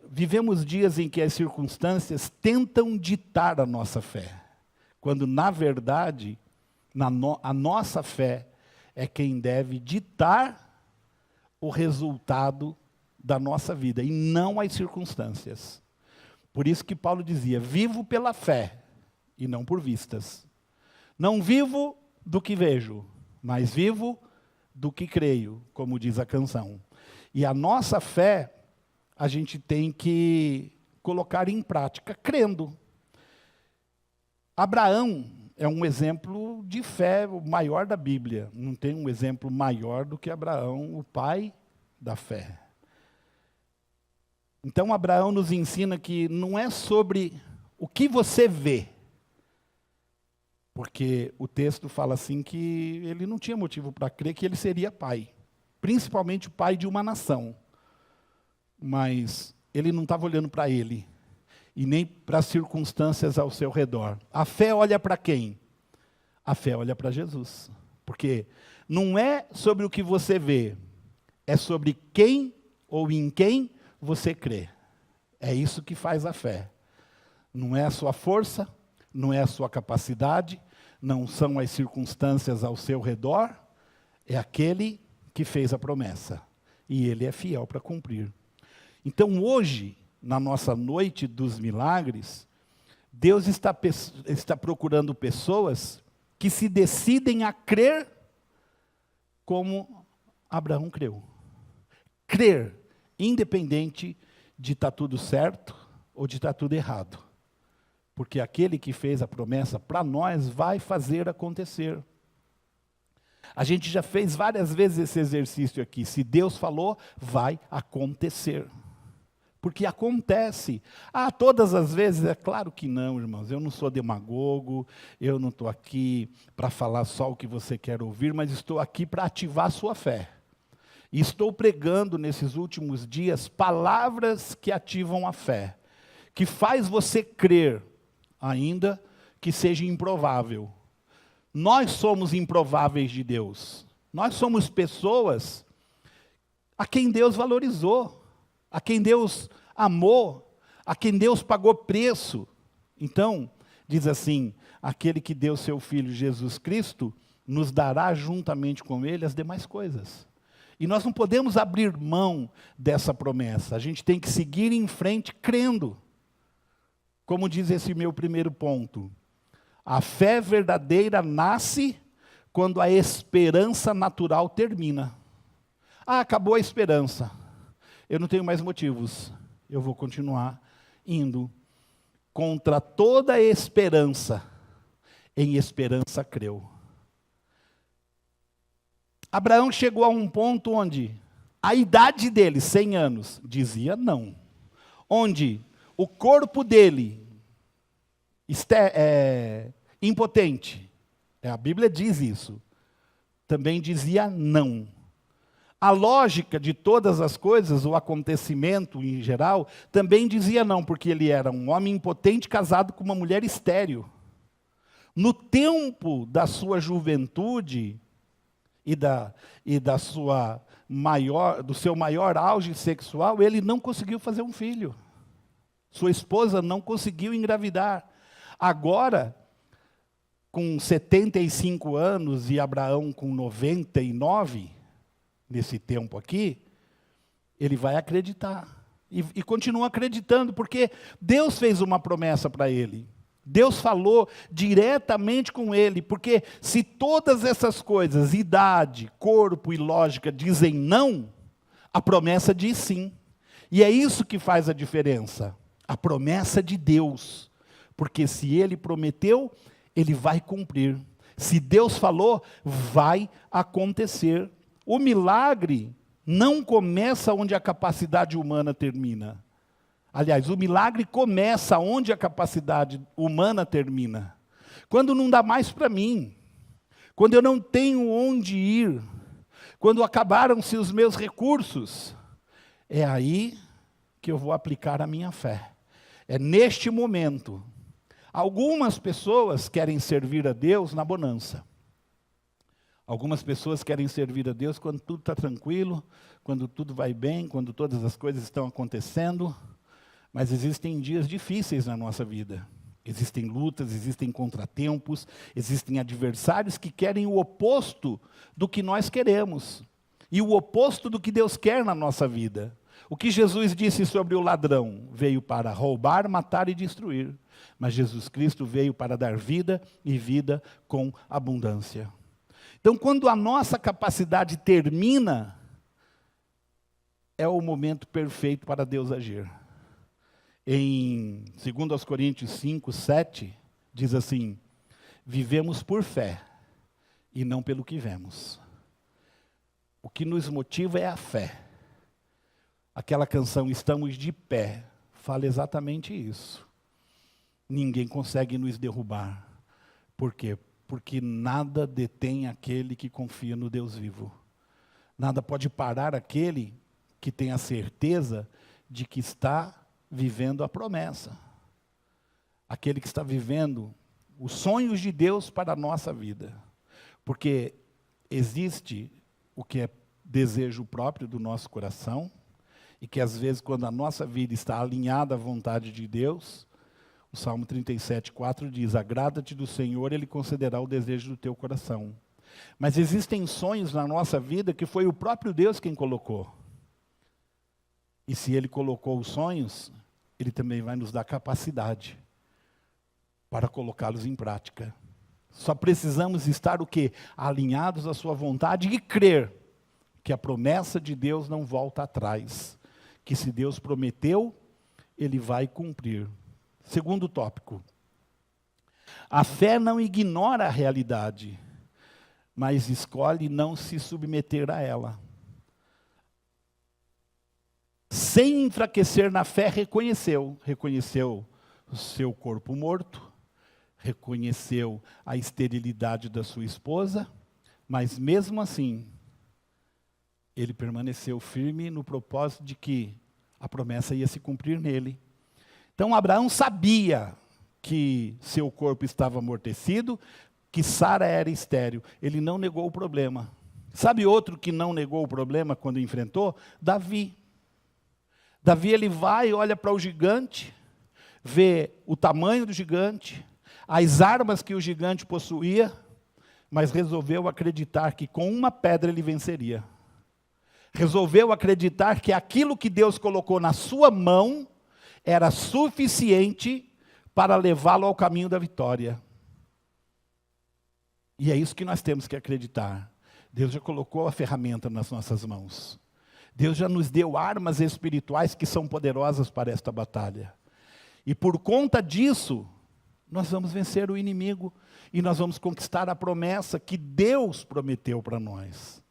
vivemos dias em que as circunstâncias tentam ditar a nossa fé, quando, na verdade, a nossa fé é quem deve ditar o resultado da nossa vida, e não as circunstâncias. Por isso que Paulo dizia, vivo pela fé, e não por vistas. Não vivo do que vejo, mas vivo do que creio, como diz a canção. E a nossa fé, a gente tem que colocar em prática, crendo. Abraão é um exemplo de fé, o maior da Bíblia. Não tem um exemplo maior do que Abraão, o pai da fé. Então, Abraão nos ensina que não é sobre o que você vê, porque o texto fala assim que ele não tinha motivo para crer que ele seria pai, principalmente o pai de uma nação. Mas ele não estava olhando para ele, e nem para as circunstâncias ao seu redor. A fé olha para quem? A fé olha para Jesus. Porque não é sobre o que você vê, é sobre quem ou em quem você crê. É isso que faz a fé. Não é a sua força, não é a sua capacidade, não são as circunstâncias ao seu redor, é aquele que fez a promessa. E ele é fiel para cumprir. Então hoje, na nossa noite dos milagres, Deus está procurando pessoas que se decidem a crer como Abraão creu. Crer, independente de estar tudo certo ou de estar tudo errado. Porque aquele que fez a promessa para nós vai fazer acontecer. A gente já fez várias vezes esse exercício aqui. Se Deus falou, vai acontecer. Porque acontece. Todas as vezes? É claro que não, irmãos. Eu não sou demagogo, eu não estou aqui para falar só o que você quer ouvir, mas estou aqui para ativar a sua fé. E estou pregando nesses últimos dias palavras que ativam a fé, que faz você crer, ainda que seja improvável. Nós somos improváveis de Deus. Nós somos pessoas a quem Deus valorizou, a quem Deus amou, a quem Deus pagou preço. Então, diz assim, aquele que deu seu Filho Jesus Cristo, nos dará juntamente com Ele as demais coisas. E nós não podemos abrir mão dessa promessa, a gente tem que seguir em frente crendo. Como diz esse meu primeiro ponto, a fé verdadeira nasce quando a esperança natural termina. Acabou a esperança. Eu não tenho mais motivos. Eu vou continuar indo contra toda a esperança. Em esperança creu. Abraão chegou a um ponto onde a idade dele, 100 anos, dizia não. Onde o corpo dele impotente, a Bíblia diz isso, também dizia não. A lógica de todas as coisas, o acontecimento em geral, também dizia não, porque ele era um homem impotente casado com uma mulher estéril. No tempo da sua juventude do seu maior auge sexual, ele não conseguiu fazer um filho. Sua esposa não conseguiu engravidar. Agora, com 75 anos e Abraão com 99, nesse tempo aqui, ele vai acreditar. E continua acreditando, porque Deus fez uma promessa para ele. Deus falou diretamente com ele, porque se todas essas coisas, idade, corpo e lógica, dizem não, a promessa diz sim. E é isso que faz a diferença. A promessa de Deus. Porque se Ele prometeu, Ele vai cumprir. Se Deus falou, vai acontecer. O milagre não começa onde a capacidade humana termina. Aliás, o milagre começa onde a capacidade humana termina. Quando não dá mais para mim. Quando eu não tenho onde ir. Quando acabaram-se os meus recursos. É aí que eu vou aplicar a minha fé. É neste momento. Algumas pessoas querem servir a Deus na bonança. Algumas pessoas querem servir a Deus quando tudo está tranquilo, quando tudo vai bem, quando todas as coisas estão acontecendo, mas existem dias difíceis na nossa vida. Existem lutas, existem contratempos, existem adversários que querem o oposto do que nós queremos e o oposto do que Deus quer na nossa vida. O que Jesus disse sobre o ladrão? Veio para roubar, matar e destruir. Mas Jesus Cristo veio para dar vida e vida com abundância. Então, quando a nossa capacidade termina, é o momento perfeito para Deus agir. Em 2 Coríntios 5, 7, diz assim: vivemos por fé e não pelo que vemos. O que nos motiva é a fé. Aquela canção Estamos de Pé fala exatamente isso. Ninguém consegue nos derrubar. Por quê? Porque nada detém aquele que confia no Deus vivo. Nada pode parar aquele que tem a certeza de que está vivendo a promessa. Aquele que está vivendo os sonhos de Deus para a nossa vida. Porque existe o que é desejo próprio do nosso coração, e que às vezes quando a nossa vida está alinhada à vontade de Deus, o Salmo 37, 4 diz: agrada-te do Senhor, Ele concederá o desejo do teu coração. Mas existem sonhos na nossa vida que foi o próprio Deus quem colocou. E se Ele colocou os sonhos, Ele também vai nos dar capacidade para colocá-los em prática. Só precisamos estar o quê? Alinhados à sua vontade e crer que a promessa de Deus não volta atrás. Que se Deus prometeu, Ele vai cumprir. Segundo tópico. A fé não ignora a realidade, mas escolhe não se submeter a ela. Sem enfraquecer na fé, reconheceu o seu corpo morto, reconheceu a esterilidade da sua esposa, mas mesmo assim, ele permaneceu firme no propósito de que a promessa ia se cumprir nele. Então Abraão sabia que seu corpo estava amortecido, que Sara era estéril. Ele não negou o problema. Sabe outro que não negou o problema quando enfrentou? Davi. Davi, ele vai, olha para o gigante, vê o tamanho do gigante, as armas que o gigante possuía, mas resolveu acreditar que com uma pedra ele venceria. Resolveu acreditar que aquilo que Deus colocou na sua mão era suficiente para levá-lo ao caminho da vitória. E é isso que nós temos que acreditar. Deus já colocou a ferramenta nas nossas mãos. Deus já nos deu armas espirituais que são poderosas para esta batalha. E por conta disso, nós vamos vencer o inimigo e nós vamos conquistar a promessa que Deus prometeu para nós.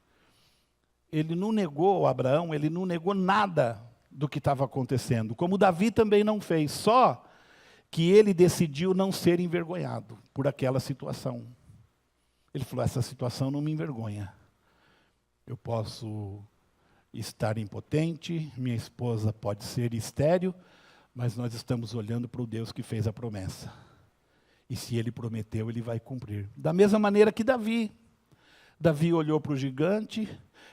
Ele não negou, Abraão, ele não negou nada do que estava acontecendo, como Davi também não fez, só que ele decidiu não ser envergonhado por aquela situação. Ele falou: essa situação não me envergonha. Eu posso estar impotente, minha esposa pode ser estéril, mas nós estamos olhando para o Deus que fez a promessa. E se Ele prometeu, Ele vai cumprir. Da mesma maneira que Davi. Davi olhou para o gigante,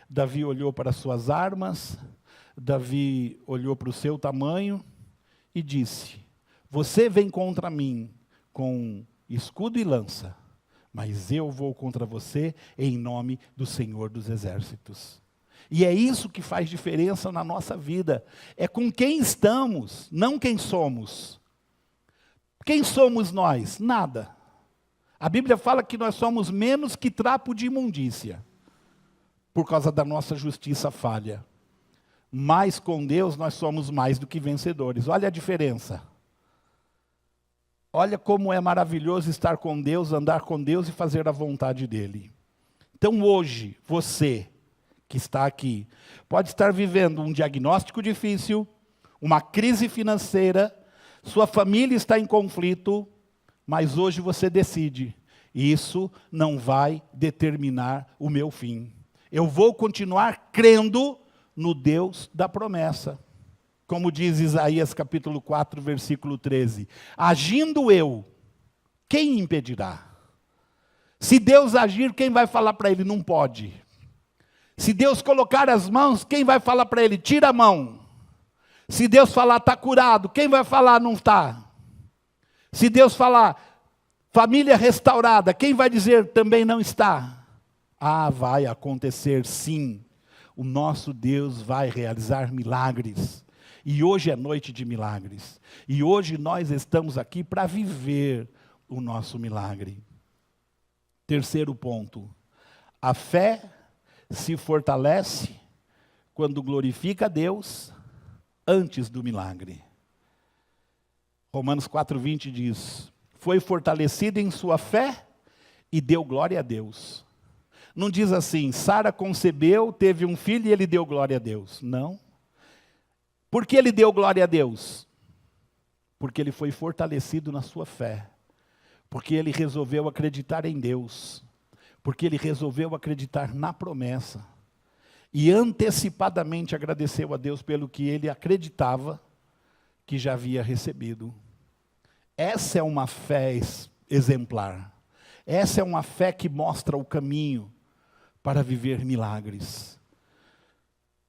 Davi olhou para as suas armas, Davi olhou para o seu tamanho e disse: você vem contra mim com escudo e lança, mas eu vou contra você em nome do Senhor dos Exércitos. E é isso que faz diferença na nossa vida. É com quem estamos, não quem somos. Quem somos nós? Nada. A Bíblia fala que nós somos menos que trapo de imundícia, por causa da nossa justiça falha. Mas com Deus nós somos mais do que vencedores. Olha a diferença. Olha como é maravilhoso estar com Deus, andar com Deus e fazer a vontade dEle. Então hoje, você que está aqui, pode estar vivendo um diagnóstico difícil, uma crise financeira, sua família está em conflito, mas hoje você decide: isso não vai determinar o meu fim. Eu vou continuar crendo no Deus da promessa. Como diz Isaías capítulo 4, versículo 13. Agindo eu, quem impedirá? Se Deus agir, quem vai falar para ele? Não pode. Se Deus colocar as mãos, quem vai falar para ele? Tira a mão. Se Deus falar, está curado, quem vai falar, não está? Se Deus falar, família restaurada, quem vai dizer, também não está? Ah, vai acontecer sim. O nosso Deus vai realizar milagres. E hoje é noite de milagres. E hoje nós estamos aqui para viver o nosso milagre. Terceiro ponto. A fé se fortalece quando glorifica a Deus antes do milagre. Romanos 4:20 diz, foi fortalecido em sua fé e deu glória a Deus. Não diz assim, Sara concebeu, teve um filho e ele deu glória a Deus. Não. Por que ele deu glória a Deus? Porque ele foi fortalecido na sua fé. Porque ele resolveu acreditar em Deus. Porque ele resolveu acreditar na promessa. E antecipadamente agradeceu a Deus pelo que ele acreditava que já havia recebido. Essa é uma fé exemplar. Essa é uma fé que mostra o caminho para viver milagres.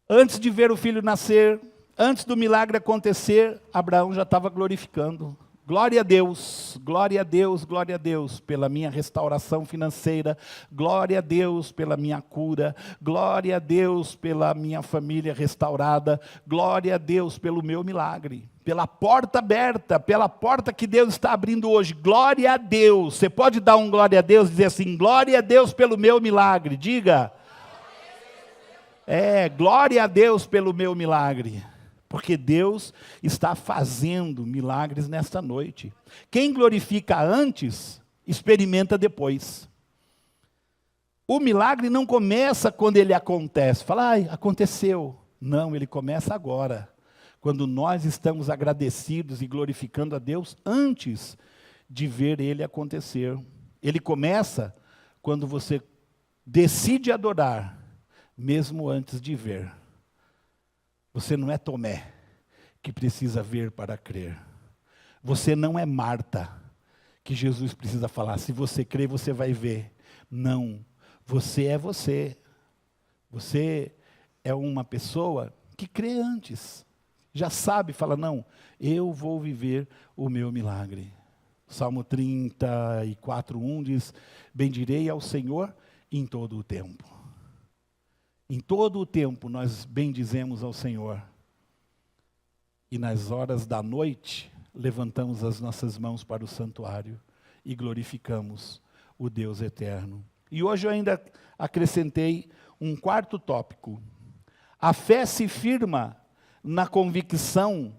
Antes de ver o filho nascer, antes do milagre acontecer, Abraão já estava glorificando. Glória a Deus, glória a Deus, glória a Deus pela minha restauração financeira, glória a Deus pela minha cura, glória a Deus pela minha família restaurada, glória a Deus pelo meu milagre, pela porta aberta, pela porta que Deus está abrindo hoje, glória a Deus. Você pode dar um glória a Deus e dizer assim, glória a Deus pelo meu milagre, diga. Glória a Deus pelo meu milagre. Porque Deus está fazendo milagres nesta noite. Quem glorifica antes, experimenta depois. O milagre não começa quando ele acontece. Fala, aconteceu. Não, ele começa agora. Quando nós estamos agradecidos e glorificando a Deus antes de ver ele acontecer. Ele começa quando você decide adorar, mesmo antes de ver. Você não é Tomé, que precisa ver para crer. Você não é Marta, que Jesus precisa falar, se você crer, você vai ver. Não, você é você. Você é uma pessoa que crê antes. Já sabe, fala, não, eu vou viver o meu milagre. Salmo 34:1 diz, bendirei ao Senhor em todo o tempo. Em todo o tempo nós bendizemos ao Senhor. E nas horas da noite, levantamos as nossas mãos para o santuário e glorificamos o Deus eterno. E hoje eu ainda acrescentei um quarto tópico. A fé se firma na convicção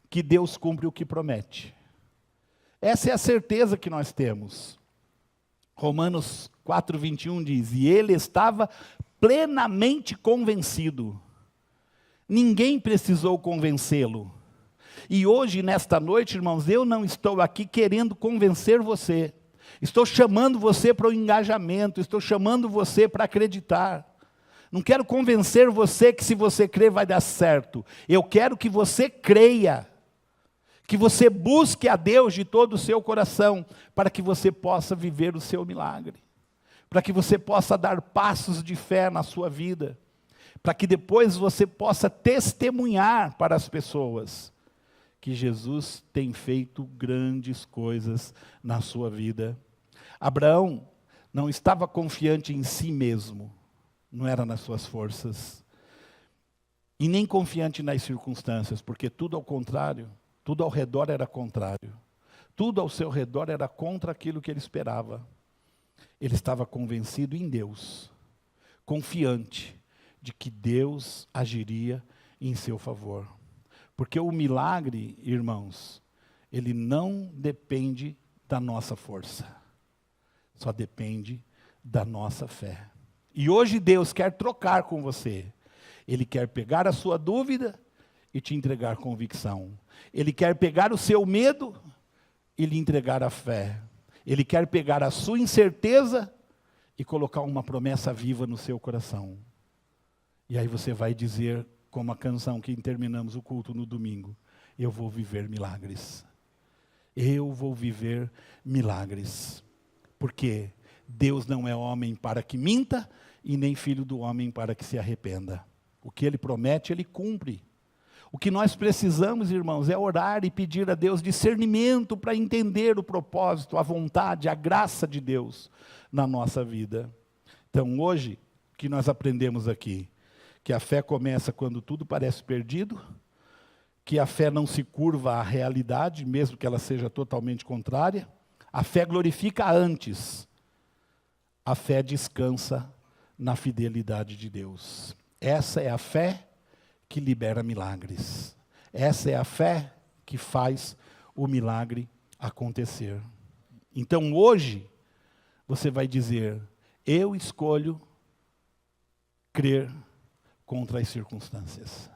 que Deus cumpre o que promete. Essa é a certeza que nós temos. Romanos 4:21 diz, e ele estava plenamente convencido. Ninguém precisou convencê-lo. E hoje, nesta noite, irmãos, eu não estou aqui querendo convencer você. Estou chamando você para o engajamento, estou chamando você para acreditar. Não quero convencer você que se você crer vai dar certo. Eu quero que você creia. Que você busque a Deus de todo o seu coração, para que você possa viver o seu milagre. Para que você possa dar passos de fé na sua vida. Para que depois você possa testemunhar para as pessoas que Jesus tem feito grandes coisas na sua vida. Abraão não estava confiante em si mesmo, não era nas suas forças. E nem confiante nas circunstâncias, porque tudo ao contrário, tudo ao redor era contrário. Tudo ao seu redor era contra aquilo que ele esperava. Ele estava convencido em Deus, confiante de que Deus agiria em seu favor. Porque o milagre, irmãos, ele não depende da nossa força, só depende da nossa fé. E hoje Deus quer trocar com você. Ele quer pegar a sua dúvida e te entregar convicção. Ele quer pegar o seu medo e lhe entregar a fé. Ele quer pegar a sua incerteza e colocar uma promessa viva no seu coração. E aí você vai dizer, como a canção que terminamos o culto no domingo, eu vou viver milagres. Eu vou viver milagres. Porque Deus não é homem para que minta, e nem filho do homem para que se arrependa. O que Ele promete, Ele cumpre. O que nós precisamos, irmãos, é orar e pedir a Deus discernimento para entender o propósito, a vontade, a graça de Deus na nossa vida. Então, hoje, o que nós aprendemos aqui? Que a fé começa quando tudo parece perdido, que a fé não se curva à realidade, mesmo que ela seja totalmente contrária. A fé glorifica antes. A fé descansa na fidelidade de Deus. Essa é a fé que libera milagres. Essa é a fé que faz o milagre acontecer. Então hoje, você vai dizer, eu escolho crer contra as circunstâncias.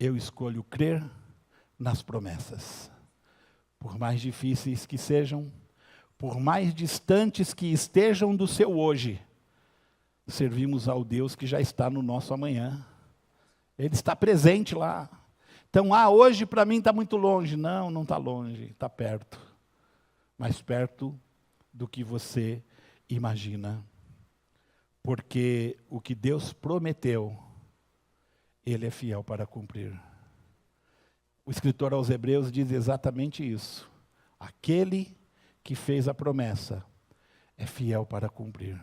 Eu escolho crer nas promessas. Por mais difíceis que sejam, por mais distantes que estejam do seu hoje, servimos ao Deus que já está no nosso amanhã. Ele está presente lá. Então, hoje para mim está muito longe. Não, não está longe, está perto. Mais perto do que você imagina. Porque o que Deus prometeu, Ele é fiel para cumprir. O escritor aos Hebreus diz exatamente isso. Aquele que fez a promessa é fiel para cumprir.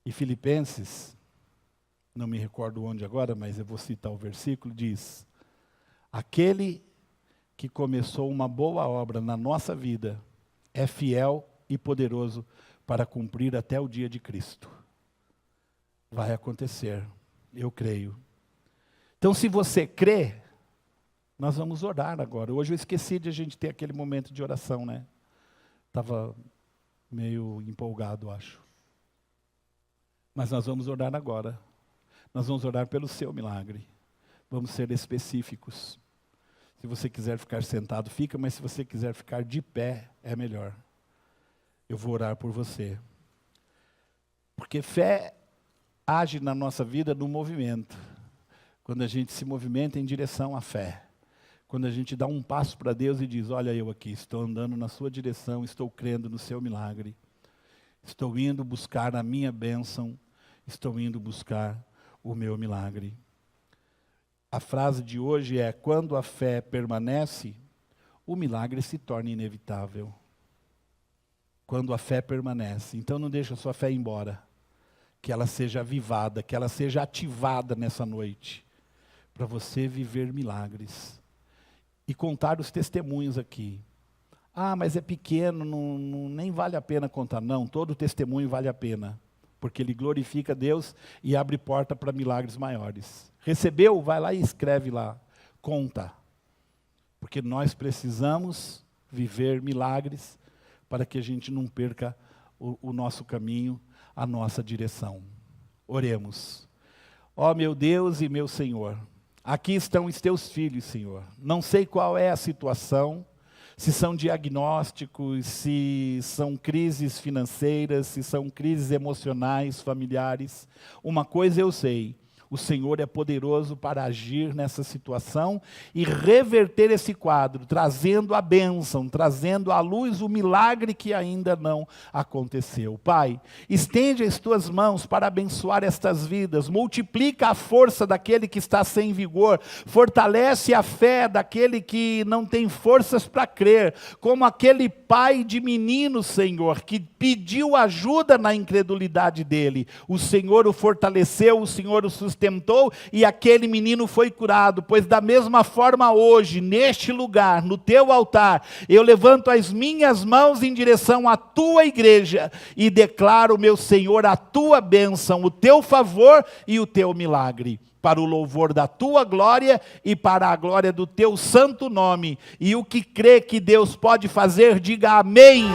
E Filipenses, não me recordo onde agora, mas eu vou citar o versículo, diz: aquele que começou uma boa obra na nossa vida é fiel e poderoso para cumprir até o dia de Cristo. Vai acontecer, eu creio. Então, se você crê, nós vamos orar agora. Hoje eu esqueci de a gente ter aquele momento de oração, né? Estava meio empolgado, acho. Mas nós vamos orar agora. Nós vamos orar pelo seu milagre. Vamos ser específicos. Se você quiser ficar sentado, fica, mas se você quiser ficar de pé, é melhor. Eu vou orar por você. Porque fé age na nossa vida no movimento. Quando a gente se movimenta em direção à fé. Quando a gente dá um passo para Deus e diz, olha eu aqui, estou andando na sua direção, estou crendo no seu milagre. Estou indo buscar a minha bênção, estou indo buscar o meu milagre. A frase de hoje é, quando a fé permanece, o milagre se torna inevitável. Quando a fé permanece. Então não deixa a sua fé ir embora. Que ela seja avivada, que ela seja ativada nessa noite. Para você viver milagres. E contar os testemunhos aqui. Mas é pequeno, nem vale a pena contar. Não, todo testemunho vale a pena. Porque ele glorifica Deus e abre porta para milagres maiores. Recebeu? Vai lá e escreve lá. Conta. Porque nós precisamos viver milagres para que a gente não perca o nosso caminho, a nossa direção. Oremos. Ó meu Deus e meu Senhor, aqui estão os teus filhos, Senhor. Não sei qual é a situação, se são diagnósticos, se são crises financeiras, se são crises emocionais, familiares. Uma coisa eu sei. O Senhor é poderoso para agir nessa situação e reverter esse quadro, trazendo a bênção, trazendo à luz o milagre que ainda não aconteceu. Pai, estende as tuas mãos para abençoar estas vidas, multiplica a força daquele que está sem vigor, fortalece a fé daquele que não tem forças para crer, como aquele pai de menino, Senhor, que pediu ajuda na incredulidade dele. O Senhor o fortaleceu, o Senhor o sustentou, e aquele menino foi curado. Pois da mesma forma hoje, neste lugar, no teu altar, eu levanto as minhas mãos em direção à tua igreja e declaro, meu Senhor, a tua bênção, o teu favor e o teu milagre, para o louvor da tua glória e para a glória do teu santo nome. E o que crê que Deus pode fazer, diga amém.